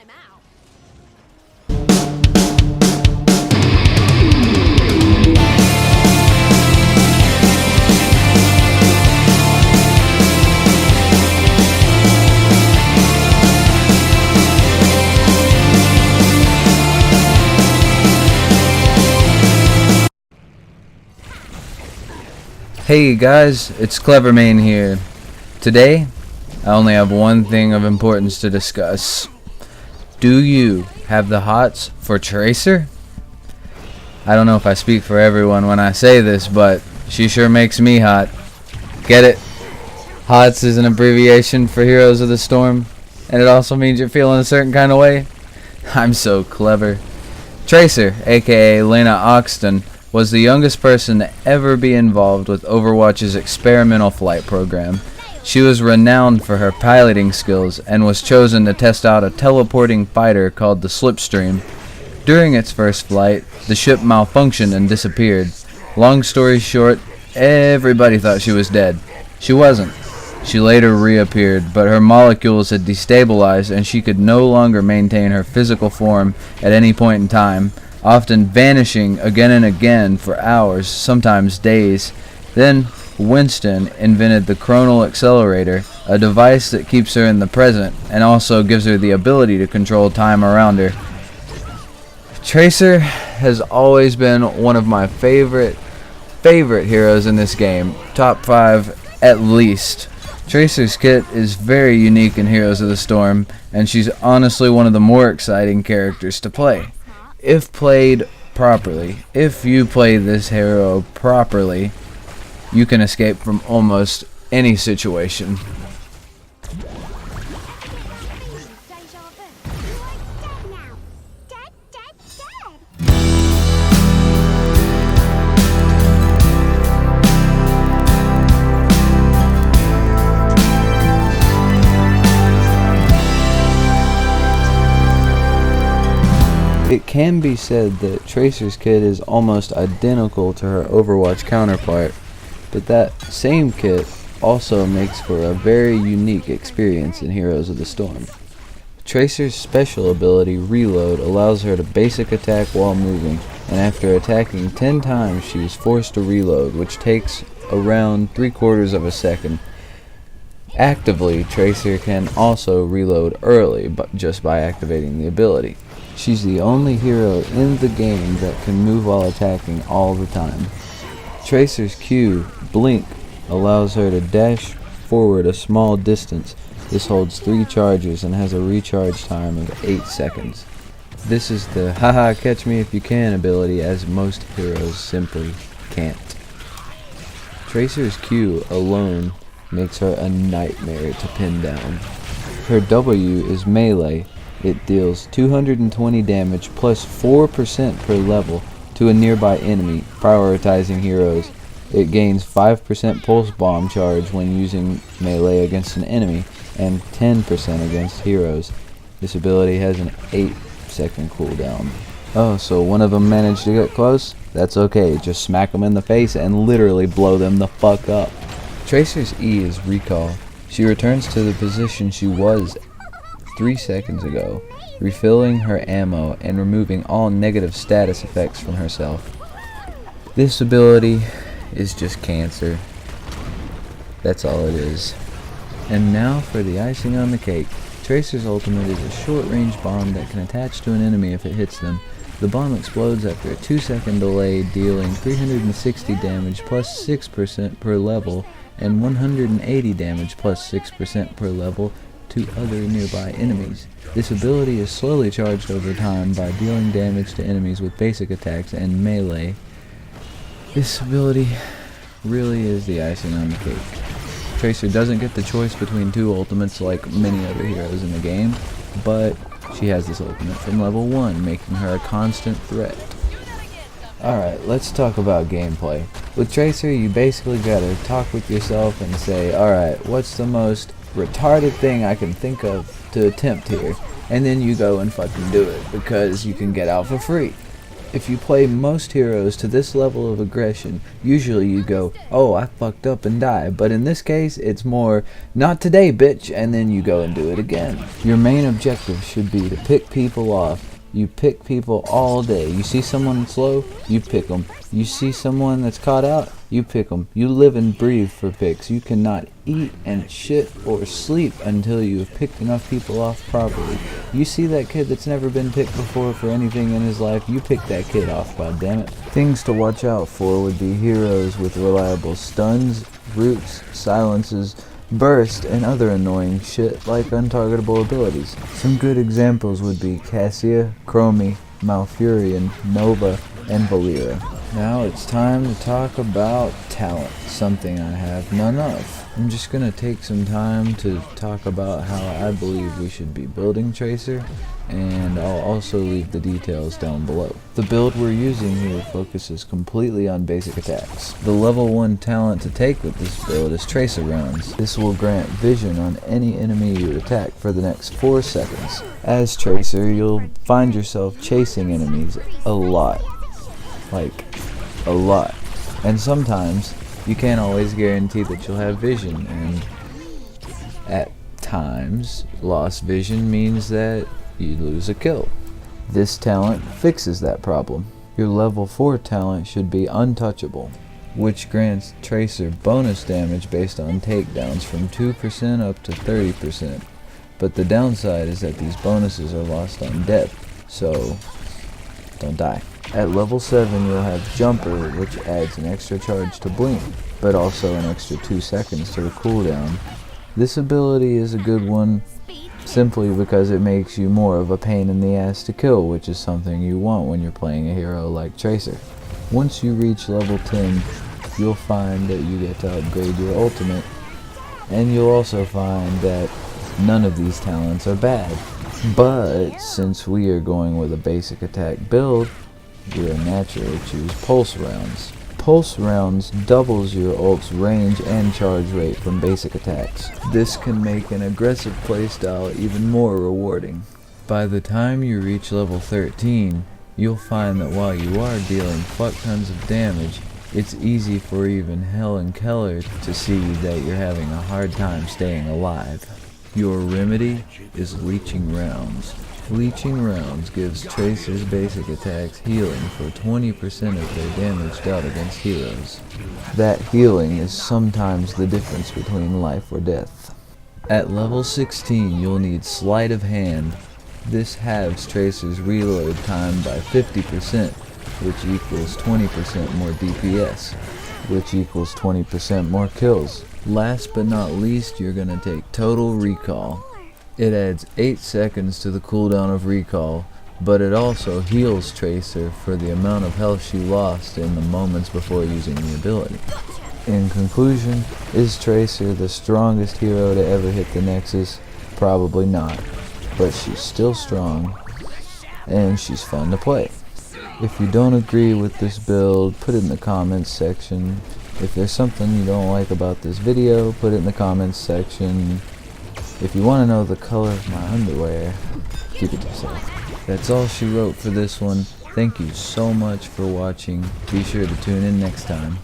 I'm out. Hey guys, it's Clevermain here. Today, I only have one thing of importance to discuss. Do you have the hots for Tracer? I don't know if I speak for everyone when I say this, but she sure makes me hot. Get it? HOTS is an abbreviation for Heroes of the Storm, and it also means you're feeling a certain kind of way. I'm so clever. Tracer, aka Lena Oxton, was the youngest person to ever be involved with Overwatch's experimental flight program. She was renowned for her piloting skills and was chosen to test out a teleporting fighter called the Slipstream. During its first flight, the ship malfunctioned and disappeared. Long story short, everybody thought she was dead. She wasn't. She later reappeared, but her molecules had destabilized and she could no longer maintain her physical form at any point in time, often vanishing again and again for hours, sometimes days. Then Winston invented the Chronal Accelerator, a device that keeps her in the present and also gives her the ability to control time around her. Tracer has always been one of my favorite heroes in this game, top 5 at least. Tracer's kit is very unique in Heroes of the Storm, and she's honestly one of the more exciting characters to play. If played properly, if you play this hero properly, you can escape from almost any situation. It can be said that Tracer's kit is almost identical to her Overwatch counterpart, but that same kit also makes for a very unique experience in Heroes of the Storm. Tracer's special ability, Reload, allows her to basic attack while moving, and after attacking 10 times she is forced to reload, which takes around 3/4 of a second. Actively, Tracer can also reload early, but just by activating the ability. She's the only hero in the game that can move while attacking all the time. Tracer's Q, Blink, allows her to dash forward a small distance. This holds 3 charges and has a recharge time of 8 seconds. This is the haha catch me if you can ability, as most heroes simply can't. Tracer's Q alone makes her a nightmare to pin down. Her W is Melee. It deals 220 damage plus 4% per level to a nearby enemy, prioritizing heroes. It gains 5% pulse bomb charge when using melee against an enemy, and 10% against heroes. This ability has an 8-second cooldown. Oh, so one of them managed to get close? That's okay, just smack them in the face and literally blow them the fuck up. Tracer's E is Recall. She returns to the position she was 3 seconds ago, refilling her ammo and removing all negative status effects from herself. This ability is just cancer. That's all it is. And now for the icing on the cake. Tracer's ultimate is a short-range bomb that can attach to an enemy if it hits them. The bomb explodes after a 2-second delay, dealing 360 damage plus 6% per level and 180 damage plus 6% per level to other nearby enemies. This ability is slowly charged over time by dealing damage to enemies with basic attacks and melee. This ability really is the icing on the cake. Tracer doesn't get the choice between 2 ultimates like many other heroes in the game, but she has this ultimate from level 1, making her a constant threat. Alright, let's talk about gameplay. With Tracer, you basically gotta talk with yourself and say, alright, what's the most retarded thing I can think of to attempt here, and then you go and fucking do it, because you can get out for free. If you play most heroes to this level of aggression, usually you go, oh, I fucked up and die. But in this case, it's more, not today, bitch, and then you go and do it again. Your main objective should be to pick people off. You pick people all day. You see someone slow, you pick them. You see someone that's caught out, you pick them. You live and breathe for picks. You cannot eat and shit or sleep until you have picked enough people off properly. You see that kid that's never been picked before for anything in his life, you pick that kid off, goddammit. Things to watch out for would be heroes with reliable stuns, roots, silences, burst, and other annoying shit like untargetable abilities. Some good examples would be Cassia, Chromie, Malfurion, Nova, and Valeera. Now it's time to talk about talent, something I have none of. I'm just gonna take some time to talk about how I believe we should be building Tracer, and I'll also leave the details down below. The build we're using here focuses completely on basic attacks. The level 1 talent to take with this build is Tracer Rounds. This will grant vision on any enemy you attack for the next 4 seconds. As Tracer, you'll find yourself chasing enemies a lot. Like, a lot. And sometimes, you can't always guarantee that you'll have vision, and at times, lost vision means that you lose a kill. This talent fixes that problem. Your level 4 talent should be Untouchable, which grants Tracer bonus damage based on takedowns from 2% up to 30%. But the downside is that these bonuses are lost on death, so don't die. At level 7 you'll have Jumper, which adds an extra charge to Blink, but also an extra 2 seconds to the cooldown. This ability is a good one simply because it makes you more of a pain in the ass to kill, which is something you want when you're playing a hero like Tracer. Once you reach level 10, you'll find that you get to upgrade your ultimate, and you'll also find that none of these talents are bad. But since we are going with a basic attack build, we'll naturally choose Pulse Rounds. Pulse Rounds doubles your ult's range and charge rate from basic attacks. This can make an aggressive playstyle even more rewarding. By the time you reach level 13, you'll find that while you are dealing fuck tons of damage, it's easy for even Helen Keller to see that you're having a hard time staying alive. Your remedy is Leeching Rounds. Leeching Rounds gives Tracer's basic attacks healing for 20% of their damage dealt against heroes. That healing is sometimes the difference between life or death. At level 16 you'll need Sleight of Hand. This halves Tracer's reload time by 50%, which equals 20% more DPS, which equals 20% more kills. Last but not least, you're gonna take Total Recall. It adds 8 seconds to the cooldown of recall, but it also heals Tracer for the amount of health she lost in the moments before using the ability. In conclusion, is Tracer the strongest hero to ever hit the Nexus? Probably not, but she's still strong, and she's fun to play. If you don't agree with this build, put it in the comments section. If there's something you don't like about this video, put it in the comments section. If you want to know the color of my underwear, keep it to yourself. That's all she wrote for this one. Thank you so much for watching. Be sure to tune in next time.